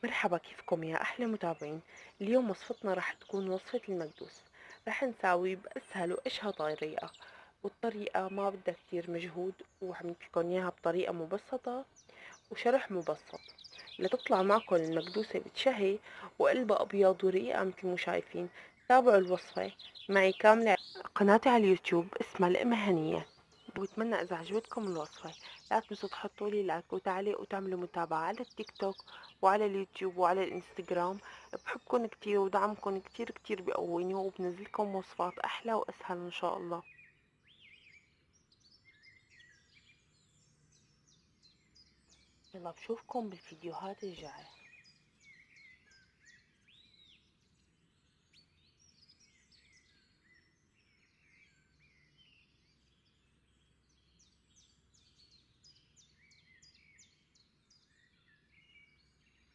مرحبا، كيفكم يا أحلى متابعين؟ اليوم وصفتنا رح تكون وصفة المكدوس. رح نساويه بأسهل وأشهى طريقة، والطريقة ما بدها كتير مجهود، وعملت لكم إياها بطريقة مبسطة وشرح مبسط لتطلع معكم المكدوسة بتشهي وقلبها أبيض ورقيقة مثل ما شايفين. تابعوا الوصفة معي كاملة. قناتي على اليوتيوب اسمها الأم هنية، وبتمنى إذا عجبتكم الوصفة لا تنسوا تحطوا لي لايك وتعليق وتعملوا متابعة على التيك توك وعلى اليوتيوب وعلى الانستغرام. بحبكم كتير ودعمكم كتير كتير بيقويني، وبنزلكم وصفات أحلى وأسهل إن شاء الله. يلا بشوفكم بالفيديوهات الجاية.